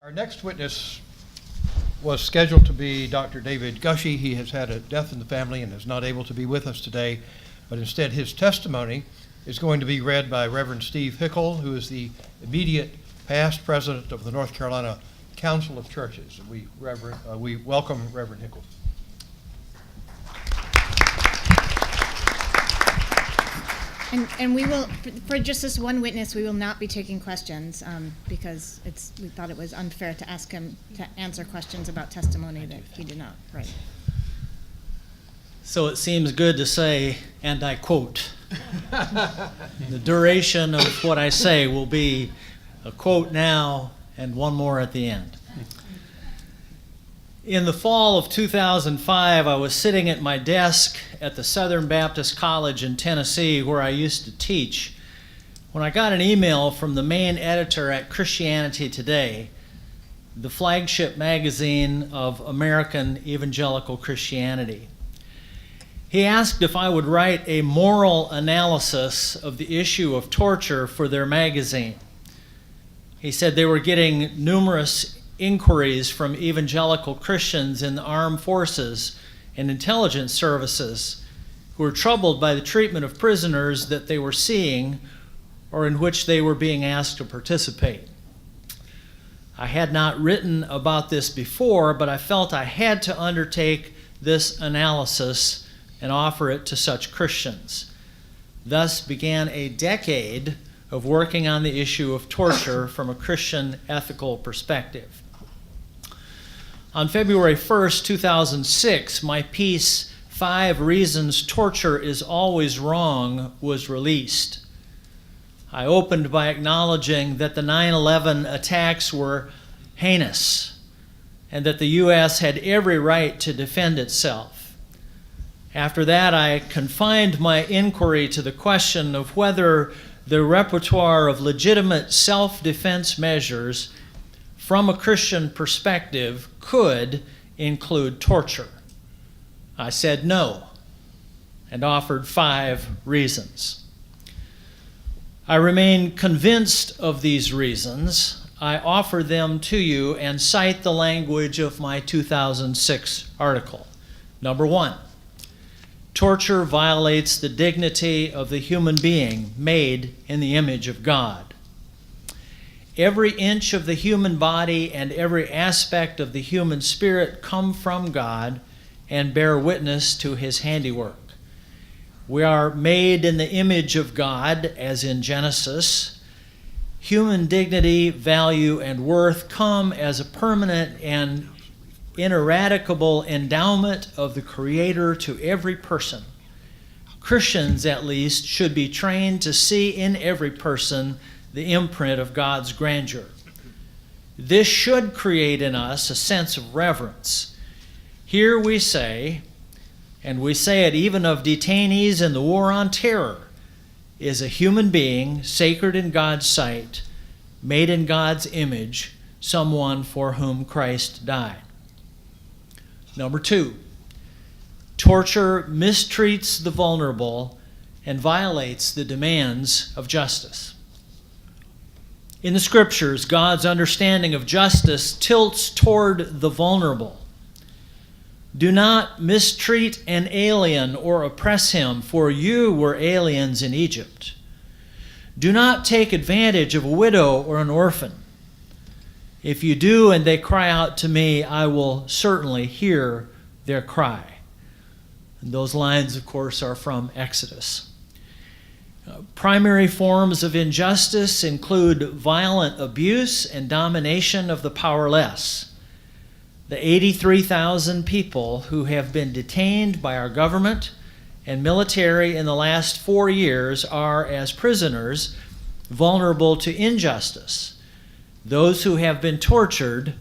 Our next witness was scheduled to be Dr. David Gushee. He has had a death in the family and is not able to be with us today, but instead his testimony is going to be read by Reverend Steve Hickle, who is the immediate past president of the North Carolina Council of Churches. We welcome Reverend Hickle. And we will, for just this one witness, we will not be taking questions because we thought it was unfair to ask him to answer questions about testimony that he did not write. So it seems good to say, and I quote, the duration of what I say will be a quote now and one more at the end. In the fall of 2005, I was sitting at my desk at the Southern Baptist College in Tennessee, where I used to teach, when I got an email from the main editor at Christianity Today, the flagship magazine of American evangelical Christianity. He asked if I would write a moral analysis of the issue of torture for their magazine. He said they were getting numerous inquiries from evangelical Christians in the armed forces and intelligence services who were troubled by the treatment of prisoners that they were seeing or in which they were being asked to participate. I had not written about this before, but I felt I had to undertake this analysis and offer it to such Christians. Thus began a decade of working on the issue of torture from a Christian ethical perspective. On February 1st, 2006, my piece, 5 Reasons Torture is Always Wrong, was released. I opened by acknowledging that the 9/11 attacks were heinous and that the U.S. had every right to defend itself. After that, I confined my inquiry to the question of whether the repertoire of legitimate self-defense measures from a Christian perspective could include torture. I said no and offered 5 reasons. I remain convinced of these reasons. I offer them to you and cite the language of my 2006 article. Number 1, torture violates the dignity of the human being made in the image of God. Every inch of the human body and every aspect of the human spirit come from God and bear witness to His handiwork. We are made in the image of God, as in Genesis. Human dignity, value, and worth come as a permanent and ineradicable endowment of the Creator to every person. Christians, at least, should be trained to see in every person the imprint of God's grandeur. This should create in us a sense of reverence. Here we say, and we say it even of detainees in the war on terror, is a human being, sacred in God's sight, made in God's image, someone for whom Christ died. Number 2, torture mistreats the vulnerable and violates the demands of justice. In the Scriptures, God's understanding of justice tilts toward the vulnerable. Do not mistreat an alien or oppress him, for you were aliens in Egypt. Do not take advantage of a widow or an orphan. If you do and they cry out to me, I will certainly hear their cry. And those lines, of course, are from Exodus. Primary forms of injustice include violent abuse and domination of the powerless. The 83,000 people who have been detained by our government and military in the last 4 years are, as prisoners, vulnerable to injustice. Those who have been tortured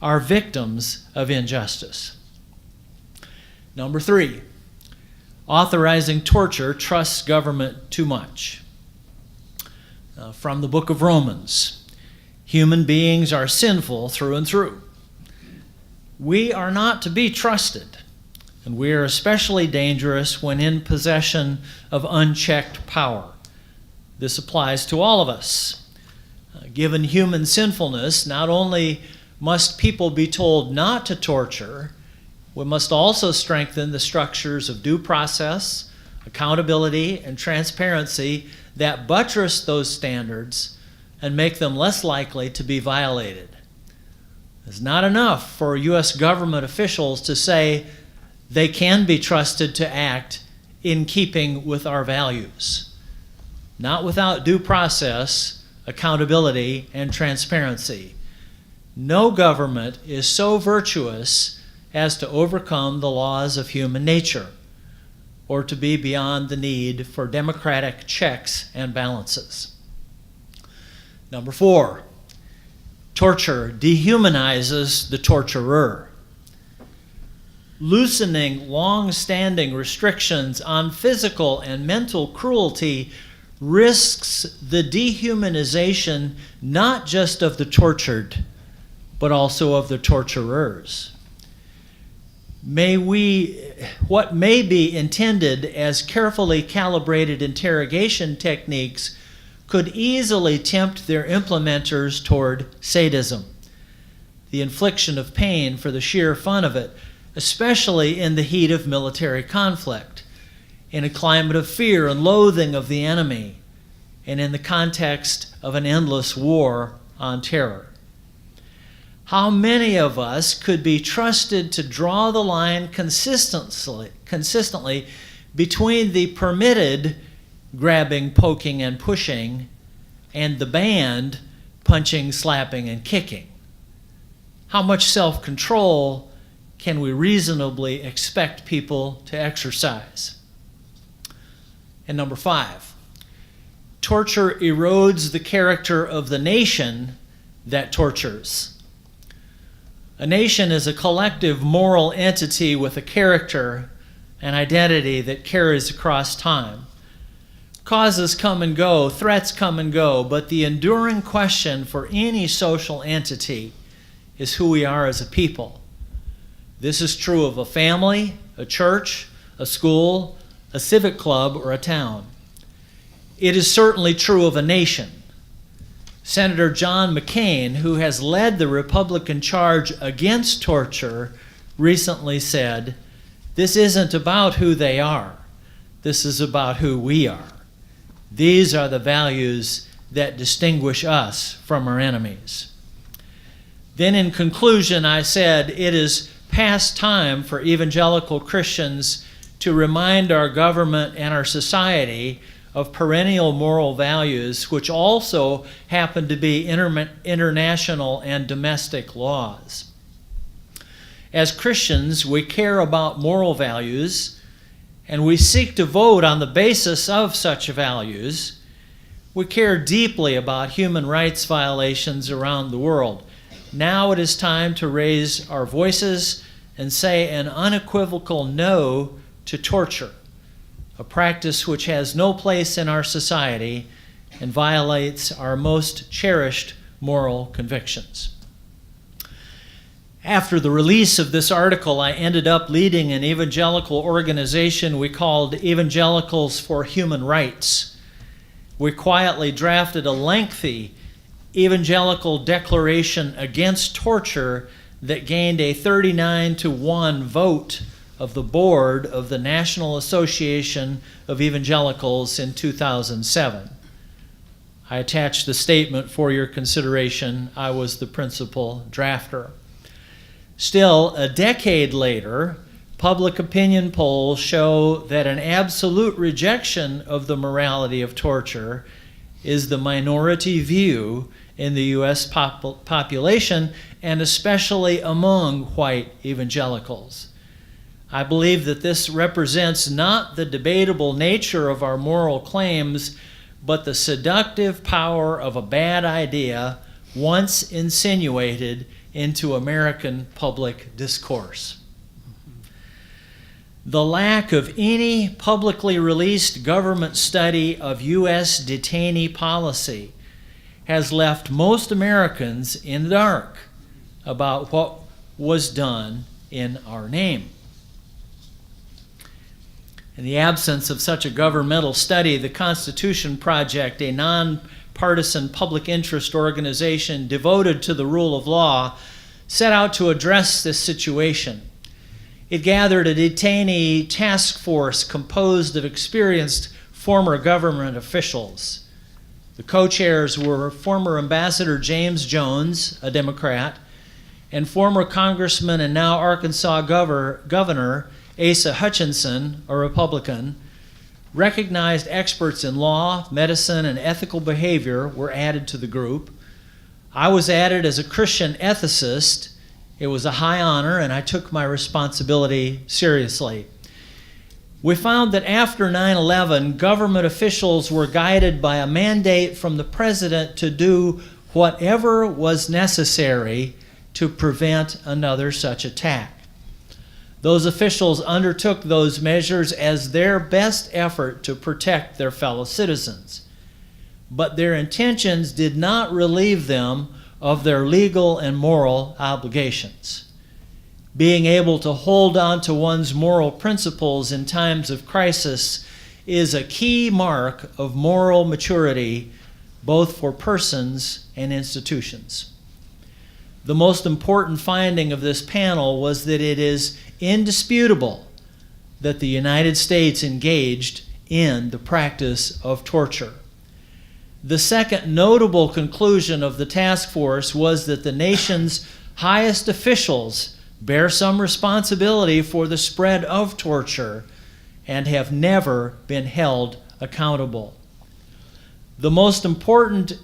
are victims of injustice. Number 3, authorizing torture trusts government too much. From the book of Romans, human beings are sinful through and through. We are not to be trusted, and we are especially dangerous when in possession of unchecked power. This applies to all of us. Given human sinfulness, not only must people be told not to torture, we must also strengthen the structures of due process, accountability, and transparency that buttress those standards and make them less likely to be violated. It's not enough for U.S. government officials to say they can be trusted to act in keeping with our values. Not without due process, accountability, and transparency. No government is so virtuous as to overcome the laws of human nature or to be beyond the need for democratic checks and balances. Number 4, torture dehumanizes the torturer. Loosening long-standing restrictions on physical and mental cruelty risks the dehumanization not just of the tortured, but also of the torturers. What may be intended as carefully calibrated interrogation techniques could easily tempt their implementers toward sadism, the infliction of pain for the sheer fun of it, especially in the heat of military conflict, in a climate of fear and loathing of the enemy, and in the context of an endless war on terror. How many of us could be trusted to draw the line consistently between the permitted grabbing, poking, and pushing and the banned punching, slapping, and kicking? How much self-control can we reasonably expect people to exercise? And number 5, torture erodes the character of the nation that tortures. A nation is a collective moral entity with a character and identity that carries across time. Causes come and go, threats come and go, but the enduring question for any social entity is who we are as a people. This is true of a family, a church, a school, a civic club, or a town. It is certainly true of a nation. Senator John McCain, who has led the Republican charge against torture, recently said, "This isn't about who they are. This is about who we are. These are the values that distinguish us from our enemies." Then in conclusion, I said, it is past time for evangelical Christians to remind our government and our society of perennial moral values, which also happen to be international and domestic laws. As Christians, we care about moral values, and we seek to vote on the basis of such values. We care deeply about human rights violations around the world. Now it is time to raise our voices and say an unequivocal no to torture, a practice which has no place in our society and violates our most cherished moral convictions. After the release of this article, I ended up leading an evangelical organization we called Evangelicals for Human Rights. We quietly drafted a lengthy evangelical declaration against torture that gained a 39-1 vote of the board of the National Association of Evangelicals in 2007. I attached the statement for your consideration. I was the principal drafter. Still, a decade later, public opinion polls show that an absolute rejection of the morality of torture is the minority view in the U.S. population, and especially among white evangelicals. I believe that this represents not the debatable nature of our moral claims, but the seductive power of a bad idea once insinuated into American public discourse. The lack of any publicly released government study of U.S. detainee policy has left most Americans in the dark about what was done in our name. In the absence of such a governmental study, the Constitution Project, a nonpartisan public interest organization devoted to the rule of law, set out to address this situation. It gathered a detainee task force composed of experienced former government officials. The co-chairs were former Ambassador James Jones, a Democrat, and former Congressman and now Arkansas Governor Asa Hutchinson, a Republican. Recognized experts in law, medicine, and ethical behavior were added to the group. I was added as a Christian ethicist. It was a high honor, and I took my responsibility seriously. We found that after 9/11, government officials were guided by a mandate from the president to do whatever was necessary to prevent another such attack. Those officials undertook those measures as their best effort to protect their fellow citizens. But their intentions did not relieve them of their legal and moral obligations. Being able to hold on to one's moral principles in times of crisis is a key mark of moral maturity, both for persons and institutions. The most important finding of this panel was that it is indisputable that the United States engaged in the practice of torture. The second notable conclusion of the task force was that the nation's highest officials bear some responsibility for the spread of torture and have never been held accountable. The most important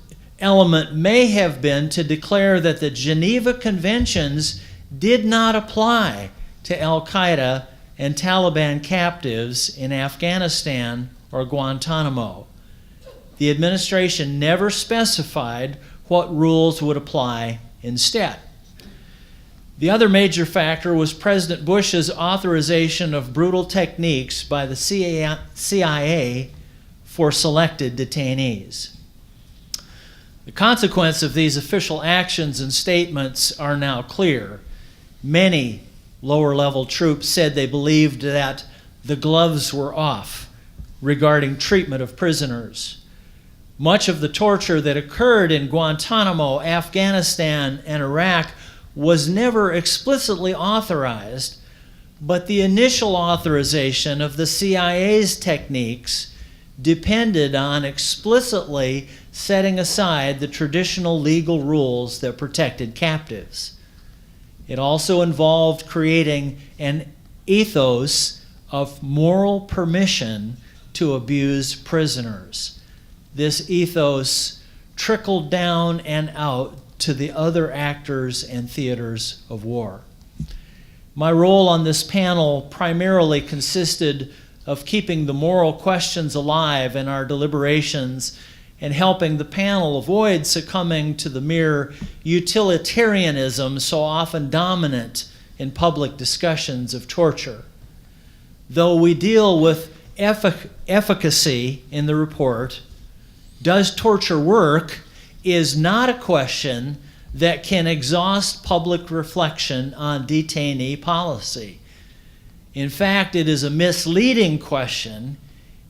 element may have been to declare that the Geneva Conventions did not apply to Al-Qaeda and Taliban captives in Afghanistan or Guantanamo. The administration never specified what rules would apply instead. The other major factor was President Bush's authorization of brutal techniques by the CIA for selected detainees. The consequence of these official actions and statements are now clear. Many lower-level troops said they believed that the gloves were off regarding treatment of prisoners. Much of the torture that occurred in Guantanamo, Afghanistan, and Iraq was never explicitly authorized, but the initial authorization of the CIA's techniques depended on explicitly setting aside the traditional legal rules that protected captives. It also involved creating an ethos of moral permission to abuse prisoners. This ethos trickled down and out to the other actors and theaters of war. My role on this panel primarily consisted of keeping the moral questions alive in our deliberations and helping the panel avoid succumbing to the mere utilitarianism so often dominant in public discussions of torture. Though we deal with efficacy in the report, does torture work is not a question that can exhaust public reflection on detainee policy. In fact, it is a misleading question,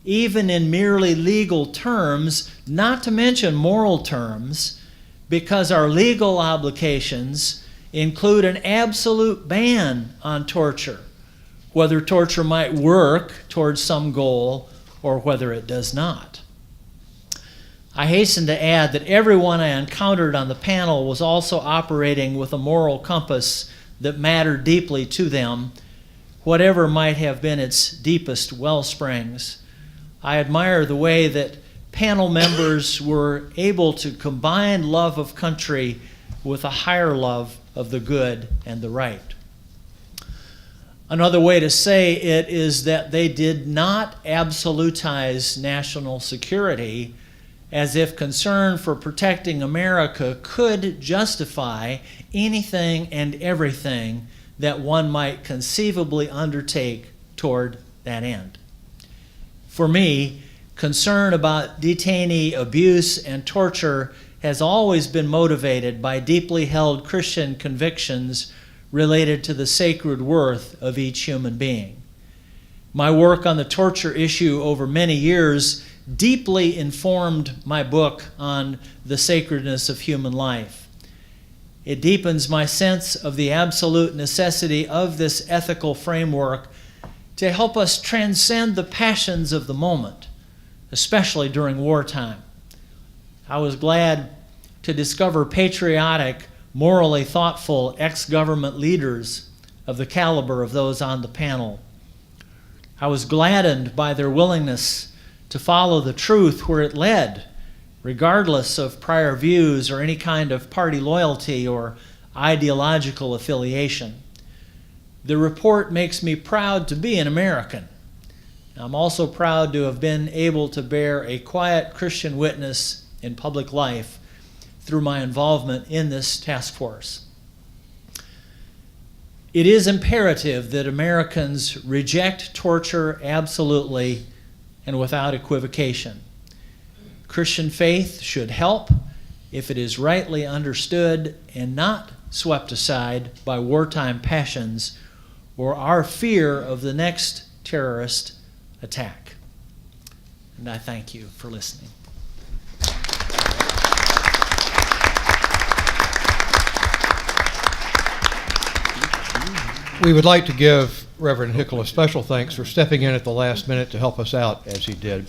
even in merely legal terms, not to mention moral terms, because our legal obligations include an absolute ban on torture, whether torture might work towards some goal or whether it does not. I hasten to add that everyone I encountered on the panel was also operating with a moral compass that mattered deeply to them, whatever might have been its deepest wellsprings. I admire the way that panel members were able to combine love of country with a higher love of the good and the right. Another way to say it is that they did not absolutize national security, as if concern for protecting America could justify anything and everything that one might conceivably undertake toward that end. For me, concern about detainee abuse and torture has always been motivated by deeply held Christian convictions related to the sacred worth of each human being. My work on the torture issue over many years deeply informed my book on the sacredness of human life. It deepens my sense of the absolute necessity of this ethical framework to help us transcend the passions of the moment, especially during wartime. I was glad to discover patriotic, morally thoughtful ex-government leaders of the caliber of those on the panel. I was gladdened by their willingness to follow the truth where it led, regardless of prior views or any kind of party loyalty or ideological affiliation. The report makes me proud to be an American. I'm also proud to have been able to bear a quiet Christian witness in public life through my involvement in this task force. It is imperative that Americans reject torture absolutely and without equivocation. Christian faith should help if it is rightly understood and not swept aside by wartime passions or our fear of the next terrorist attack. And I thank you for listening. We would like to give Reverend Hickel a special thanks for stepping in at the last minute to help us out as he did.